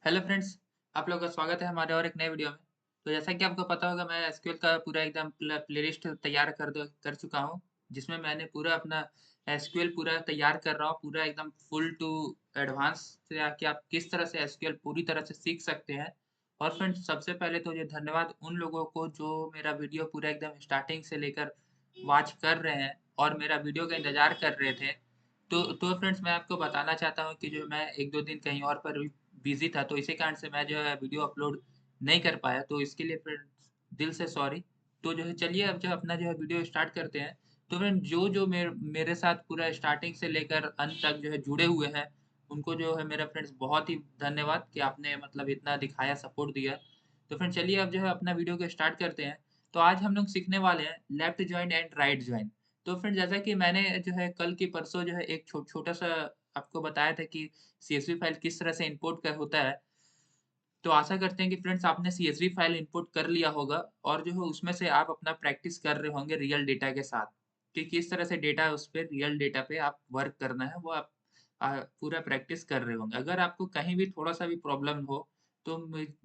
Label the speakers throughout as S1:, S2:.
S1: Hello friends, आप लोगों का स्वागत है हमारे और एक नए वीडियो में। तो जैसा कि आपको पता होगा मैं एसक्यूएल का पूरा एकदम प्लेलिस्ट तैयार कर चुका हूँ, जिसमें मैंने पूरा अपना एसक्यूएल पूरा तैयार कर रहा हूँ, पूरा एकदम फुल टू एडवांस से आके आप किस तरह से एसक्यूएल पूरी तरह से सीख सकते हैं। और फ्रेंड्स सबसे पहले तो ये धन्यवाद उन लोगों को जो मेरा वीडियो पूरा एकदम स्टार्टिंग से लेकर वॉच कर रहे हैं और मेरा वीडियो का इंतज़ार कर रहे थे। तो फ्रेंड्स मैं आपको बताना चाहता हूँ कि जो मैं 1-2 दिन कहीं और पर बिज़ी था, तो इसी कारण से मैं जो है वीडियो अपलोड नहीं कर पाया, तो इसके लिए फ्रेंड्स दिल से सॉरी। तो जो है चलिए अब जो अपना जो है वीडियो स्टार्ट करते हैं। तो फ्रेंड जो मेरे साथ पूरा स्टार्टिंग से लेकर अंत तक जो है जुड़े हुए हैं, उनको जो है मेरा फ्रेंड्स बहुत ही धन्यवाद कि आपने मतलब इतना दिखाया, सपोर्ट दिया। तो फ्रेंड चलिए अब जो है अपना वीडियो को स्टार्ट करते हैं। तो आज हम लोग सीखने वाले हैं left join and right join. तो फ्रेंड जैसा कि मैंने जो है कल की परसों जो है एक छोटा-सा आपको बताया था कि सीएसवी फाइल किस तरह से इम्पोर्ट कर होता है। तो आशा करते हैं कि फ्रेंड्स आपने सीएसवी फाइल इम्पोर्ट कर लिया होगा और जो है उसमें से आप अपना प्रैक्टिस कर रहे होंगे रियल डेटा के साथ, कि किस तरह से डेटा उस पे रियल डेटा पे आप वर्क करना है वो आप पूरा प्रैक्टिस कर रहे होंगे। अगर आपको कहीं भी थोड़ा-सा भी प्रॉब्लम हो, तो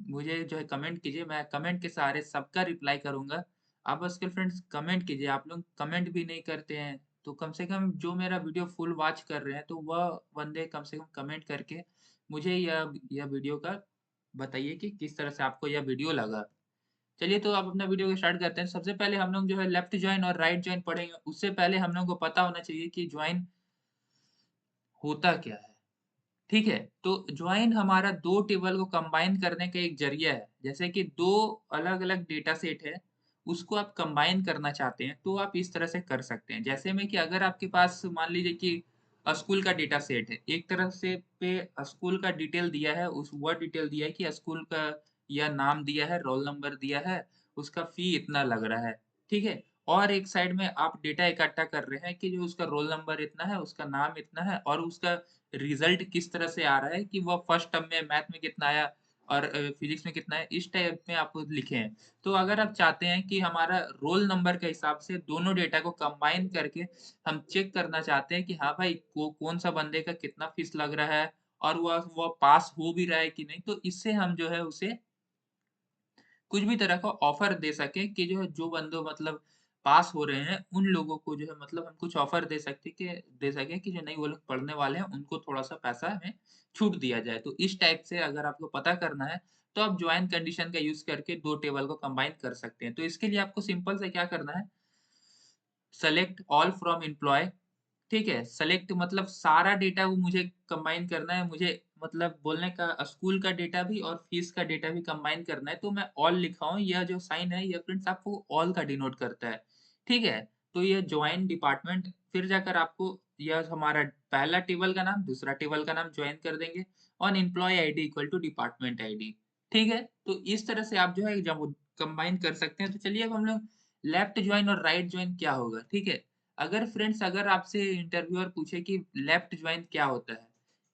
S1: मुझे जो है कमेंट कीजिए, मैं कमेंट के सहारे सबका रिप्लाई करूँगा। आप बस के फ्रेंड्स कमेंट कीजिए, आप लोग कमेंट भी नहीं करते हैं, तो कम से कम जो मेरा वीडियो फुल वॉच कर रहे हैं, तो वह बंदे कम से कम कमेंट करके मुझे यह वीडियो का बताइए कि किस तरह से आपको यह वीडियो लगा। चलिए तो अब अपना वीडियो को स्टार्ट करते हैं। सबसे पहले हम लोग जो है लेफ्ट जॉइन और राइट जॉइन पढ़ेंगे। उससे पहले हम लोगों को पता होना चाहिए कि जॉइन होता क्या है? ठीक है? तो जॉइन हमारा 2 टेबल को कंबाइन करने का एक ज़रिया है। जैसे कि 2 अलग-अलग डेटा सेट है, उसको आप कंबाइन करना चाहते हैं, तो आप इस तरह से कर सकते हैं। जैसे में कि अगर आपके पास मान लीजिए कि स्कूल का डेटा सेट है, एक तरफ से पे स्कूल का डिटेल दिया है, उस वह डिटेल दिया है कि स्कूल का यह नाम दिया है, रोल नंबर दिया है, उसका फ़ी इतना लग रहा है, ठीक है? और एक साइड में आप डेटा इकट्ठा कर रहे हैं कि जो उसका रोल नंबर इतना है, उसका नाम इतना है और उसका रिज़ल्ट किस तरह से आ रहा है कि वो फर्स्ट टर्म में मैथ में कितना आया और फिज़िक्स में कितना है, इस टाइप में आप लिखें हैं। तो अगर आप चाहते हैं कि हमारा रोल नंबर के हिसाब से दोनों डेटा को कंबाइन करके हम चेक करना चाहते हैं कि हाँ भाई, कौन-सा बंदे का कितना फीस लग रहा है और वह पास हो भी रहा है कि नहीं, तो इससे हम जो है उसे कुछ भी तरह का ऑफ़र दे सकें कि जो है जो बंदो मतलब पास हो रहे हैं, उन लोगों को जो है मतलब हम कुछ ऑफ़र दे सकें कि जो नहीं वो लोग पढ़ने वाले हैं, उनको थोड़ा-सा पैसा हमें छूट दिया जाए। तो इस टाइप से अगर आपको पता करना है, तो आप जॉइन कंडीशन का यूज़ करके 2 टेबल को कंबाइन कर सकते हैं। तो इसके लिए आपको सिंपल से क्या करना है, सेलेक्ट ऑल फ्रॉम एम्प्लॉयी ठीक है? सेलेक्ट मतलब सारा डेटा वो मुझे कंबाइन करना है, मुझे मतलब बोलने का स्कूल का डेटा भी और फीस का डेटा भी कंबाइन करना है, तो मैं ऑल लिखा हूँ। यह जो साइन है, ये फ्रेंड्स आपको ऑल का डिनोट करता है, ठीक है? तो ये जॉइन डिपार्टमेंट फिर जाकर आपको यह हमारा पहला टेबल का नाम, दूसरा टेबल का नाम जॉइन कर देंगे और employee ID equal to department ID, ठीक है? तो इस तरह से आप जो है जब कंबाइन कर सकते हैं। तो चलिए अब हम लोग लेफ्ट जॉइन और राइट जॉइन क्या होगा, ठीक है? अगर फ्रेंड्स अगर आपसे इंटरव्यूअर पूछे कि लेफ्ट जॉइन क्या होता है?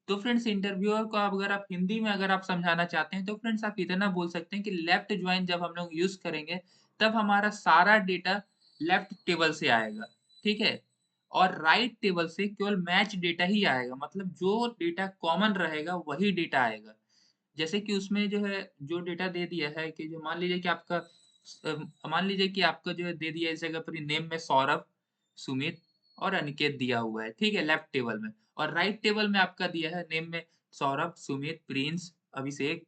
S1: तो फ्रेंड्स इंटरव्यूअर को अगर आप हिंदी में अगर आप समझाना चाहते हैं, तो फ्रेंड्स आप इतना बोल सकते हैं कि लेफ्ट जॉइन जब हम लोग यूज़ करेंगे, तब हमारा सारा डेटा लेफ्ट टेबल से आएगा, ठीक है? और राइट टेबल से केवल मैच डेटा ही आएगा, मतलब जो डेटा कॉमन रहेगा, वही डेटा आएगा। जैसे कि उसमें जो है, जो डेटा दे दिया है कि जो मान लीजिए कि आपका मान लीजिए कि आपका जो है दे दिया है इस जगह पर नेम में सौरभ, सुमित और अनिकेत दिया हुआ है, ठीक है? लेफ्ट टेबल में और राइट टेबल में आपका दिया है नेम में सौरभ, सुमित, प्रिंस, अभिषेक,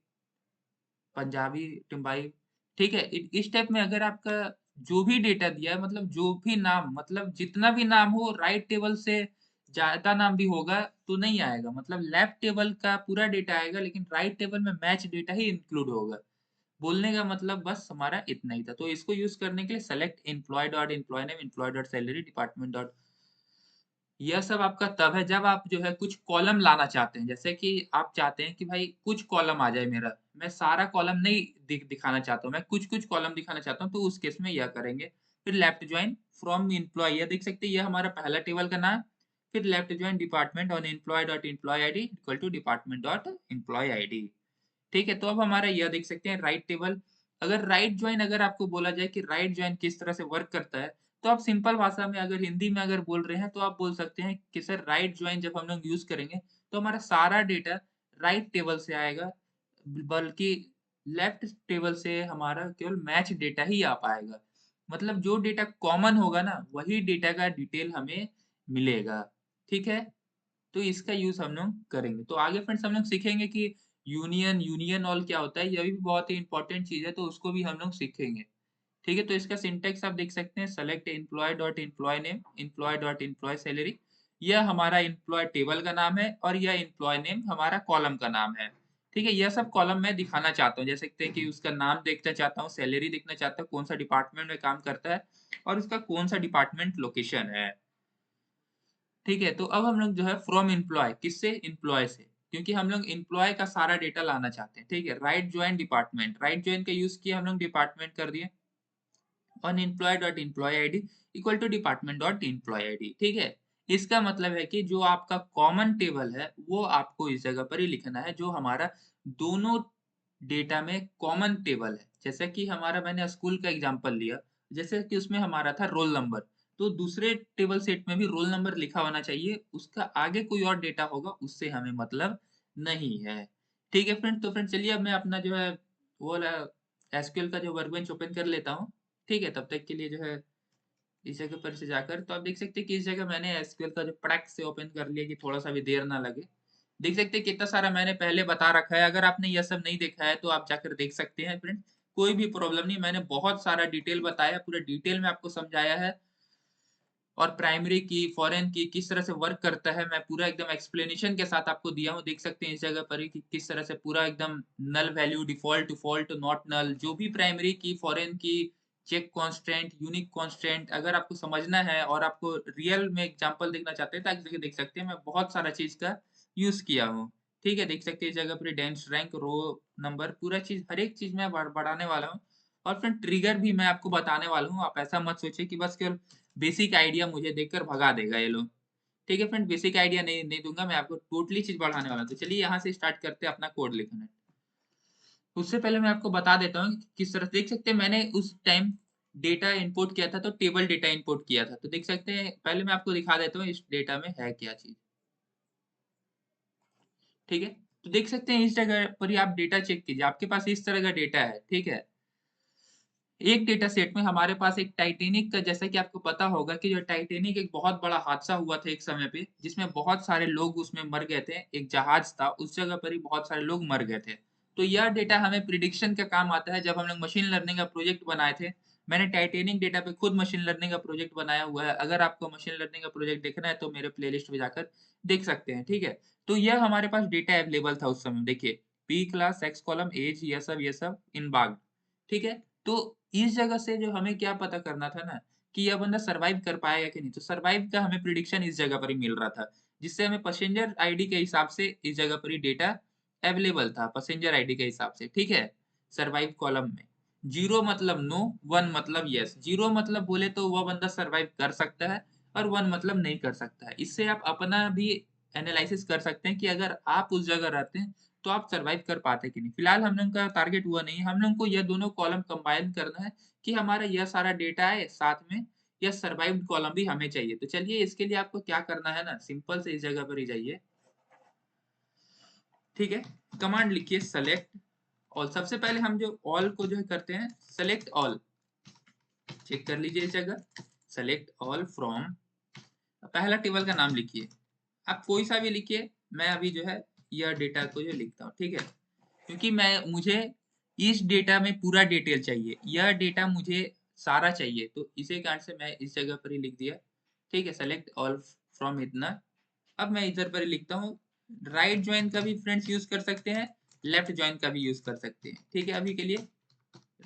S1: पंजाबी, टिम्बाई, ठीक है? इस टाइप में अगर आपका जो भी डेटा दिया है मतलब जो भी नाम मतलब जितना भी नाम हो राइट टेबल से ज़्यादा नाम भी होगा तो नहीं आएगा। मतलब लेफ्ट टेबल का पूरा डेटा आएगा लेकिन राइट टेबल में मैच डेटा ही इंक्लूड होगा। बोलने का मतलब बस हमारा इतना ही था। तो इसको यूज़ करने के लिए select employee dot employee name, employee dot salary, department dot यह सब आपका तब है जब आप जो है कुछ कॉलम लाना चाहते हैं। जैसे कि आप चाहते हैं कि भाई कुछ कॉलम आ जाए मेरा, मैं सारा कॉलम नहीं दिखाना चाहता हूँ, मैं कुछ-कुछ कॉलम दिखाना चाहता हूँ, तो उस केस में यह करेंगे। फिर लेफ्ट जॉइन फ्रॉम एम्प्लॉयी यह देख सकते हैं, यह हमारा पहला टेबल का नाम। फिर left join department on employee dot employee ID equal to department dot employee ID. ठीक है? तो अब हमारा यह देख सकते हैं राइट टेबल। अगर राइट जॉइन अगर आपको बोला जाए कि राइट जॉइन किस तरह से वर्क करता है, तो आप सिंपल भाषा में अगर हिंदी में अगर बोल रहे हैं, तो आप बोल सकते हैं कि सर राइट जॉइन जब हम लोग यूज़ करेंगे, तो हमारा सारा डेटा राइट टेबल से आएगा। बल्कि लेफ्ट टेबल से हमारा केवल मैच डेटा ही आ पाएगा। मतलब जो डेटा कॉमन होगा ना, वही डेटा का डिटेल हमें मिलेगा। ठीक है? तो इसका यूज़ हम लोग करेंगे। तो आगे फ्रेंड्स हम लोग सीखेंगे कि यूनियन ऑल क्या होता है, ये भी बहुत ही इम्पोर्टेंट चीज़ है, तो उसको भी हम लोग सीखेंगे। ठीक है? तो इसका सिंटैक्स आप देख सकते हैं, select employee dot employee name, employee dot employee salary. यह हमारा एम्प्लॉयी टेबल का नाम है और यह एम्प्लॉयी नेम हमारा कॉलम का नाम है। ठीक है? यह सब कॉलम मैं दिखाना चाहता हूँ। जैसे देखते हैं कि उसका नाम देखना चाहता हूँ, सैलरी देखना चाहता हूँ, कौन-सा डिपार्टमेंट में काम करता है और उसका कौन-सा डिपार्टमेंट लोकेशन है। ठीक है? तो अब हम लोग जो है फ्रॉम एम्प्लॉयी किससे? एम्प्लॉयी से, क्योंकि हम लोग एम्प्लॉयी का सारा डेटा लाना चाहते हैं। ठीक है? Right join department, right join का यूज़ किया हम लोग डिपार्टमेंट कर दिए। Unemployed dot employee ID equal to department dot employee ID. ठीक है? इसका मतलब है कि जो आपका कॉमन टेबल है वो आपको इस जगह पर ही लिखना है, जो हमारा दोनों डेटा में कॉमन टेबल है। जैसे कि हमारा मैंने स्कूल का एग्जांपल लिया, जैसे कि उसमें हमारा था रोल नंबर, तो दूसरे टेबल सेट में भी रोल नंबर लिखा होना चाहिए। उसका आगे कोई और डेटा होगा उससे हमें मतलब नहीं है। ठीक है फ्रेंड? तो फ्रेंड चलिए अब मैं अपना जो है वो वाला एसक्यूएल का जो वर्कबेंच ओपन कर लेता हूँ। ठीक है? तब तक के लिए जो है इस जगह पर से जाकर तो आप देख सकते हैं कि इस जगह मैंने एसक्यूएल का जो पटक से ओपन कर लिया कि थोड़ा-सा भी देर ना लगे। देख सकते हैं कितना सारा मैंने पहले बता रखा है। अगर आपने यह सब नहीं देखा है तो आप जाकर देख सकते हैं फ्रेंड्स। कोई भी प्रॉब्लम नहीं, मैंने बहुत सारा डिटेल बताया, पूरा डिटेल में आपको समझाया है। और प्राइमरी की, फॉरेन की किस तरह से वर्क करता है, मैं पूरा एकदम एक्सप्लेनेशन के साथ आपको दिया हूँ। देख सकते हैं इस जगह पर ही कि किस तरह से पूरा एकदम null value, default to fault, not null, जो भी प्राइमरी की, फॉरेन की, चेक कांस्टेंट, यूनिक कांस्टेंट अगर आपको समझना है और आपको रियल में एग्ज़ाम्पल देखना चाहते हैं, तो आप देख सकते हैं मैं बहुत सारा चीज़ का यूज़ किया हूँ। ठीक है? देख सकते हैं इस जगह पर डेंस रैंक, रो नंबर, पूरा चीज़, हर एक चीज़ मैं बढ़ाने वाला हूँ। और फिर ट्रिगर भी मैं आपको बताने वाला हूँ। आप ऐसा मत सोचिए कि बस केवल बेसिक आइडिया मुझे देकर भगा देगा ये लोग। ठीक है फ्रेंड, बेसिक आइडिया नहीं नहीं दूँगा, मैं आपको टोटली चीज़ बढ़ाने वाला हूँ। तो चलिए यहाँ से स्टार्ट करते हैं अपना कोड लिखना। उससे पहले मैं आपको बता देता हूँ कि किस तरह से देख सकते हैं मैंने उस टाइम डेटा इनपुट किया था तो टेबल डेटा इनपुट किया था। तो देख सकते हैं पहले मैं आपको दिखा देता हूँ इस डेटा में है क्या चीज़। ठीक है? तो देख सकते हैं इस जगह पर ही आप डेटा चेक कीजिए। आपके पास इस तरह का डेटा है। ठीक है? एक डेटा सेट में हमारे पास एक टाइटैनिक का, जैसा कि आपको पता होगा कि जो टाइटैनिक एक बहुत बड़ा हादसा हुआ था एक समय पे, जिसमें बहुत सारे लोग उसमें मर गए थे। एक जहाज था, उस जगह पर ही बहुत सारे लोग मर गए थे। तो यह डेटा हमें प्रिडिक्शन का काम आता है जब हम लोग मशीन लर्निंग का प्रोजेक्ट बनाए थे। मैंने टाइटैनिक डेटा पे खुद मशीन लर्निंग का प्रोजेक्ट बनाया हुआ है। अगर आपको मशीन लर्निंग का प्रोजेक्ट देखना है तो मेरे प्लेलिस्ट में जाकर देख सकते हैं। ठीक है? तो यह हमारे पास डेटा अवेलेबल था उस समय। देखिए, P class, X column, age, ये सब इन बाग। ठीक है? तो इस जगह से जो हमें क्या पता करना था ना कि यह बंदा सर्वाइव कर पाएगा कि नहीं, तो सर्वाइव का हमें प्रिडिक्शन इस जगह पर ही मिल रहा था, जिससे हमें पैसेंजर आईडी के हिसाब से इस जगह पर ही डेटा अवेलेबल था, पैसेंजर आईडी के हिसाब से। ठीक है? सर्वाइव कॉलम में 0 मतलब नो, 1 मतलब यस। 0 मतलब बोले तो वह बंदा सर्वाइव कर सकता है और 1 मतलब नहीं कर सकता है। इससे आप अपना भी एनालिसिस कर सकते हैं कि अगर आप उस जगह रहते हैं तो आप सर्वाइव कर पाते कि नहीं। फिलहाल हम लोग का टारगेट हुआ नहीं है, हम लोग को यह दोनों कॉलम कंबाइन करना है कि हमारा यह सारा डेटा है, साथ में यह सर्वाइव्ड कॉलम भी हमें चाहिए। तो चलिए इसके लिए आपको क्या करना है ना, सिंपल से इस जगह पर ही जाइए। ठीक है? कमांड लिखिए सेलेक्ट ऑल। सबसे पहले हम जो ऑल को जो है करते हैं, सेलेक्ट ऑल। चेक कर लीजिए इस जगह, सेलेक्ट ऑल फ्रॉम, पहला टेबल का नाम लिखिए। आप कोई सा भी लिखिए, मैं अभी जो है यह डेटा को जो लिखता हूँ। ठीक है? क्योंकि मैं मुझे इस डेटा में पूरा डिटेल चाहिए, यह डेटा मुझे सारा चाहिए, तो इसी कारण से मैं इस जगह पर ही लिख दिया। ठीक है? सेलेक्ट ऑल फ्रॉम इतना। अब मैं इधर पर ही लिखता हूँ, राइट जॉइन का भी फ्रेंड्स यूज कर सकते हैं, लेफ्ट जॉइन का भी यूज कर सकते हैं। ठीक है? अभी के लिए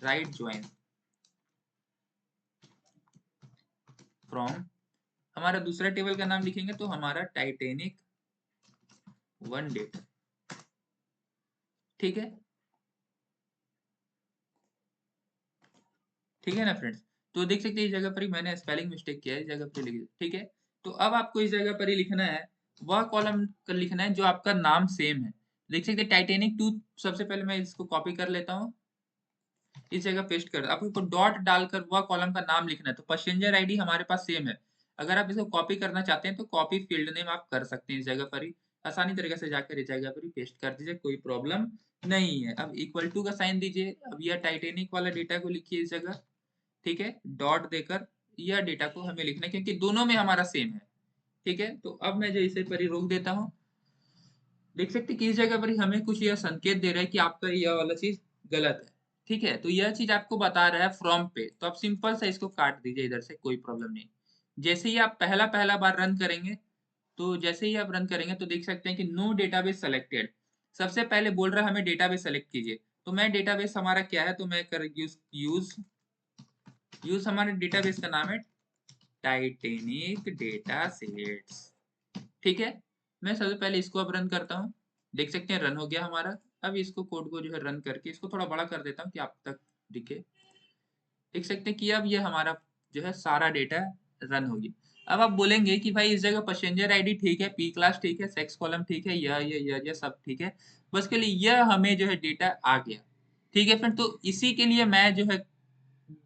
S1: राइट जॉइन फ्रॉम, हमारा दूसरा टेबल का नाम लिखेंगे तो हमारा टाइटेनिक वन डेटा। ठीक है? ठीक है ना फ्रेंड्स? तो देख सकते हैं इस जगह पर ही मैंने स्पेलिंग मिस्टेक किया है, इस जगह पर लिख दिया। ठीक है? तो अब आपको इस जगह पर ही लिखना है, वह कॉलम लिखना है जो आपका नाम सेम है। देख सकते हैं टाइटैनिक 2, सबसे पहले मैं इसको कॉपी कर लेता हूँ, इस जगह पेस्ट कर, आपको डॉट डालकर वह कॉलम का नाम लिखना है। तो पैसेंजर आईडी हमारे पास सेम है। अगर आप इसको कॉपी करना चाहते हैं तो कॉपी फील्ड नेम आप कर सकते हैं इस जगह पर ही। आसानी तरीके से जाकर इस जगह पर ही पेस्ट कर दीजिए, कोई प्रॉब्लम नहीं है। अब इक्वल टू का साइन दीजिए। अब यह टाइटेनिक वाला डेटा को लिखिए इस जगह, ठीक है, डॉट देकर यह डेटा को हमें लिखना है क्योंकि दोनों में हमारा सेम है, ठीक है। तो अब मैं जो इसे पर ही रोक देता हूँ। देख सकते हैं कि इस जगह पर ही हमें कुछ यह संकेत दे रहा है कि आपका यह वाला चीज गलत है, ठीक है। तो यह चीज आपको बता रहा है फ्रॉम पे, तो आप सिंपल सा इसको काट दीजिए इधर से, कोई प्रॉब्लम नहीं। जैसे ही आप पहला पहला बार रन करेंगे, तो जैसे ही आप रन करेंगे तो देख सकते हैं कि नो डेटाबेस सेलेक्टेड। सबसे पहले बोल रहा है हमें डेटाबेस सेलेक्ट कीजिए, तो मैं डेटाबेस हमारा क्या है, तो मैं कर यूज यूज यूज हमारे डेटाबेस का नाम है टाइटेनिक डेटा सेट्स, ठीक है। मैं सबसे पहले इसको अब रन करता हूँ। देख सकते हैं रन हो गया हमारा। अब इसको कोड को जो है रन करके इसको थोड़ा बड़ा कर देता हूँ कि आप तक दिखे। देख सकते हैं कि अब ये हमारा जो है सारा डेटा रन हो गया। अब आप बोलेंगे कि भाई इस जगह पैसेंजर आईडी ठीक है, पी क्लास ठीक है, सेक्स कॉलम ठीक है, यह सब ठीक है, बस के लिए यह हमें जो है डेटा आ गया, ठीक है फ्रेंड। तो इसी के लिए मैं जो है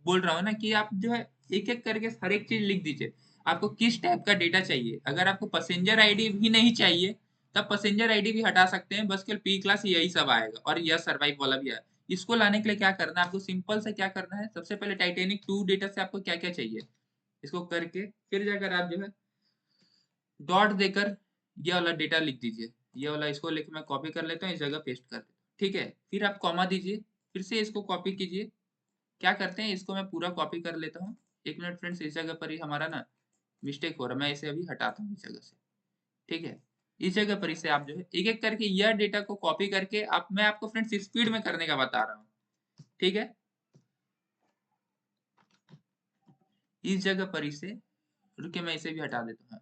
S1: बोल रहा हूँ ना कि आप जो है एक एक करके हर एक चीज लिख दीजिए। आपको किस टाइप का डेटा चाहिए, अगर आपको पैसेंजर आईडी भी नहीं चाहिए तब पैसेंजर आईडी भी हटा सकते हैं, बस केवल पी क्लास यही सब आएगा और यह सर्वाइव वाला भी आएगा। इसको लाने के लिए क्या करना है आपको, सिंपल से क्या करना है, सबसे पहले टाइटेनिक 2 डेटा से आपको क्या क्या चाहिए इसको करके फिर जाकर आप जो है डॉट देकर ये वाला डेटा लिख दीजिए। ये वाला इसको लिख मैं कॉपी कर लेता हूँ, इस जगह पेस्ट कर देता हूँ, ठीक है। फिर आप कॉमा दीजिए, फिर से इसको कॉपी कीजिए। क्या करते हैं, इसको मैं पूरा कॉपी कर लेता हूँ। एक मिनट फ्रेंड्स, इस जगह पर ही हमारा ना मिस्टेक हो रहा है, मैं इसे अभी हटाता हूँ इस जगह से, ठीक है। इस जगह पर इसे आप जो है एक एक करके यह डेटा को कॉपी करके आप, मैं आपको फ्रेंड्स स्पीड में करने का बता रहा हूँ, ठीक है। इस जगह पर इसे रुके, मैं इसे भी हटा देता हूँ। हाँ,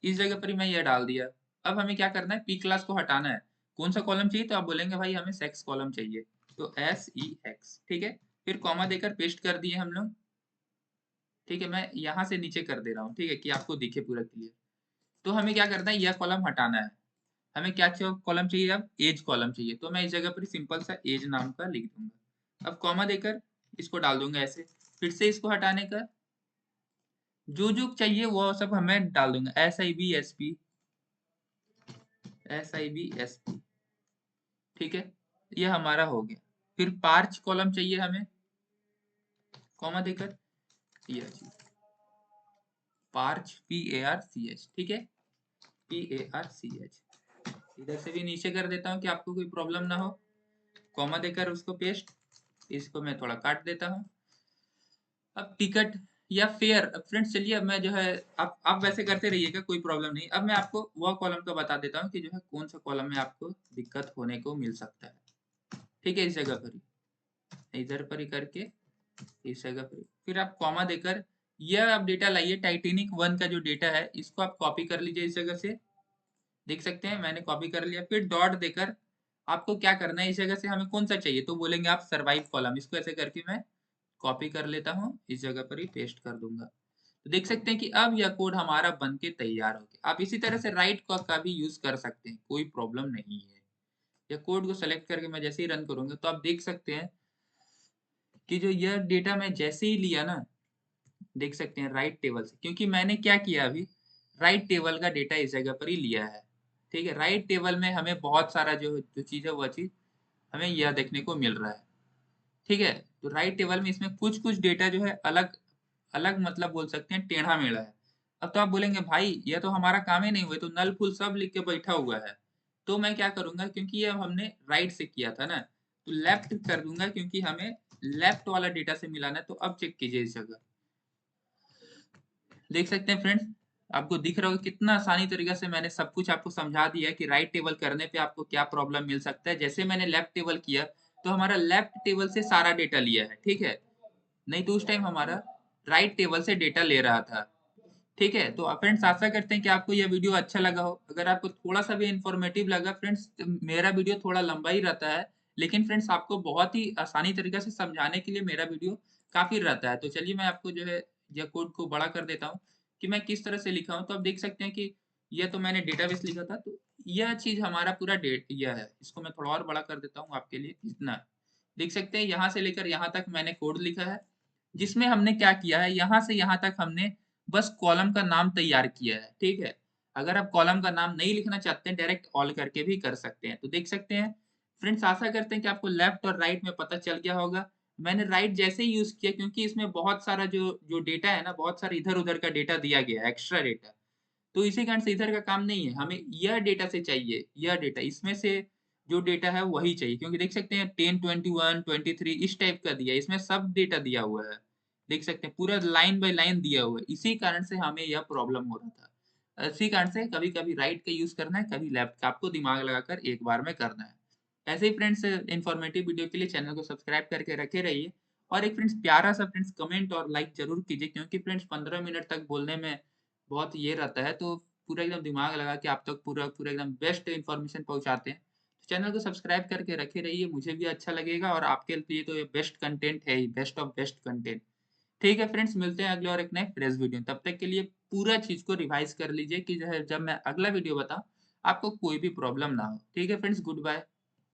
S1: इस जगह पर ही मैं यह डाल दिया। अब हमें क्या करना है, पी क्लास को हटाना है। कौन सा कॉलम चाहिए, तो आप बोलेंगे भाई हमें सेक्स कॉलम चाहिए, तो SEX, ठीक है। फिर कॉमा देकर पेस्ट कर दिए हम लोग, ठीक है। मैं यहाँ से नीचे कर दे रहा हूँ, ठीक है, कि आपको दिखे पूरा क्लियर। तो हमें क्या करना है, यह कॉलम हटाना है। हमें क्या कॉलम चाहिए, अब एज कॉलम चाहिए, तो मैं इस जगह पर सिंपल सा एज नाम का लिख दूंगा। अब कॉमा देकर इसको डाल दूंगा ऐसे। फिर से इसको हटाने का जो जो चाहिए वो सब हमें डाल दूंगा, SIBSP, ठीक है। ये हमारा हो गया। फिर पार्च कॉलम चाहिए हमें, कॉमा देकर यह चीज पार्च PARCH, ठीक है, PARCH। इधर से भी नीचे कर देता हूँ कि आपको कोई प्रॉब्लम ना हो। कॉमा देकर उसको पेस्ट, इसको मैं थोड़ा काट देता हूँ। अब टिकट या फेयर, अब फ्रेंड्स चलिए, अब मैं जो है आप वैसे करते रहिएगा, कोई प्रॉब्लम नहीं। अब मैं आपको वह कॉलम का बता देता हूँ कि जो है कौन सा कॉलम में आपको दिक्कत होने को मिल सकता है, ठीक है। इस जगह पर ही, इधर पर ही करके इस जगह पर ही। फिर आप कॉमा देकर यह आप डेटा लाइए, टाइटेनिक 1 का जो डेटा है इसको आप कॉपी कर लीजिए इस जगह से। देख सकते हैं मैंने कॉपी कर लिया। फिर डॉट देकर आपको क्या करना है, इस जगह से हमें कौन सा चाहिए, तो बोलेंगे आप सर्वाइव कॉलम। इसको ऐसे करके मैं कॉपी कर लेता हूँ, इस जगह पर ही पेस्ट कर दूंगा। तो देख सकते हैं कि अब यह कोड हमारा बन के तैयार हो गया। आप इसी तरह से राइट का भी यूज कर सकते हैं, कोई प्रॉब्लम नहीं है। यह कोड को सेलेक्ट करके मैं जैसे ही रन करूंगा तो आप देख सकते हैं कि जो यह डेटा मैं जैसे ही लिया ना, देख सकते हैं राइट टेबल से, क्योंकि मैंने क्या किया अभी, राइट टेबल का डेटा इस जगह पर ही लिया है, ठीक है। राइट टेबल में हमें बहुत सारा जो जो चीज है वह चीज हमें यह देखने को मिल रहा है, ठीक है। तो राइट टेबल में इसमें कुछ कुछ डेटा जो है अलग अलग मतलब बोल सकते हैं टेढ़ा मेढ़ा है। अब तो आप बोलेंगे भाई यह तो हमारा काम ही नहीं हुआ, तो नल फुल सब लिख के बैठा हुआ है। तो मैं क्या करूंगा, क्योंकि ये हमने राइट से किया था ना, तो लेफ्ट कर दूंगा, क्योंकि हमें लेफ्ट वाला डेटा से मिलाना है। तो अब चेक कीजिए इस जगह, देख सकते हैं फ्रेंड्स, आपको दिख रहा होगा कितना आसानी तरीके से मैंने सब कुछ आपको समझा दिया है कि राइट टेबल करने पे आपको क्या प्रॉब्लम मिल सकता है। जैसे मैंने लेफ्ट टेबल किया तो हमारा लेफ्ट टेबल से सारा डेटा लिया है, ठीक है। नहीं तो उस टाइम हमारा राइट टेबल से डेटा ले रहा था, ठीक है। तो फ्रेंड्स आशा करते हैं कि आपको यह वीडियो अच्छा लगा हो। अगर आपको थोड़ा सा भी इंफॉर्मेटिव लगा फ्रेंड्स, मेरा वीडियो थोड़ा लंबा ही रहता है, लेकिन फ्रेंड्स आपको बहुत ही आसानी तरीके से समझाने के लिए मेरा वीडियो काफी रहता है। तो चलिए मैं आपको जो है यह कोड को बड़ा कर देता हूँ कि मैं किस तरह से लिखा हूँ। तो आप देख सकते हैं कि यह तो मैंने डेटाबेस लिखा था, तो यह चीज हमारा पूरा डेट यह है। इसको मैं थोड़ा और बड़ा कर देता हूँ आपके लिए, इतना देख सकते हैं। यहाँ से लेकर यहाँ तक मैंने कोड लिखा है, जिसमें हमने क्या किया है, यहाँ से यहाँ तक हमने बस कॉलम का नाम तैयार किया है, ठीक है। अगर आप कॉलम का नाम नहीं लिखना चाहते हैं, डायरेक्ट ऑल करके भी कर सकते हैं। तो देख सकते हैं फ्रेंड्स, आशा करते हैं कि आपको लेफ्ट और राइट में पता चल गया होगा। मैंने राइट जैसे ही यूज़ किया क्योंकि इसमें बहुत सारा जो जो डेटा है ना, बहुत सारा इधर-उधर का डेटा दिया गया है, एक्स्ट्रा डेटा। तो इसी कारण से इधर का काम नहीं है, हमें यह डेटा से चाहिए, यह डेटा, इसमें से जो डेटा है वही चाहिए क्योंकि देख सकते हैं 10, 21, 23 इस टाइप का दिया है, इसमें सब डेटा दिया हुआ है। देख सकते हैं पूरा लाइन बाय लाइन दिया हुआ है, इसी कारण से हमें यह प्रॉब्लम हो रहा था। इसी कारण से कभी-कभी राइट का यूज़ करना है, कभी लेफ्ट का, आपको दिमाग लगाकर एक बार में करना है। ऐसे ही फ्रेंड्स इन्फॉर्मेटिव वीडियो के लिए चैनल को सब्सक्राइब करके रखे रहिए और एक फ्रेंड्स प्यारा सा फ्रेंड्स कमेंट और लाइक ज़रूर कीजिए क्योंकि फ्रेंड्स 15 मिनट तक बोलने में बहुत ये रहता है, तो पूरा एकदम दिमाग लगा के आप तक पूरा पूरा एकदम बेस्ट इन्फॉर्मेशन पहुँचाते हैं। तो चैनल को सब्सक्राइब करके रखे रहिए, मुझे भी अच्छा लगेगा और आपके लिए तो ये बेस्ट कंटेंट है ही, बेस्ट ऑफ बेस्ट कंटेंट। ठीक है फ्रेंड्स, मिलते हैं अगले और एक नए फ्रेश वीडियो में। तब तक के लिए पूरा चीज़ को रिवाइज़ कर लीजिए कि जो है जब मैं अगला वीडियो बताऊँ, आपको कोई भी प्रॉब्लम ना हो। ठीक है फ्रेंड्स, गुड बाय।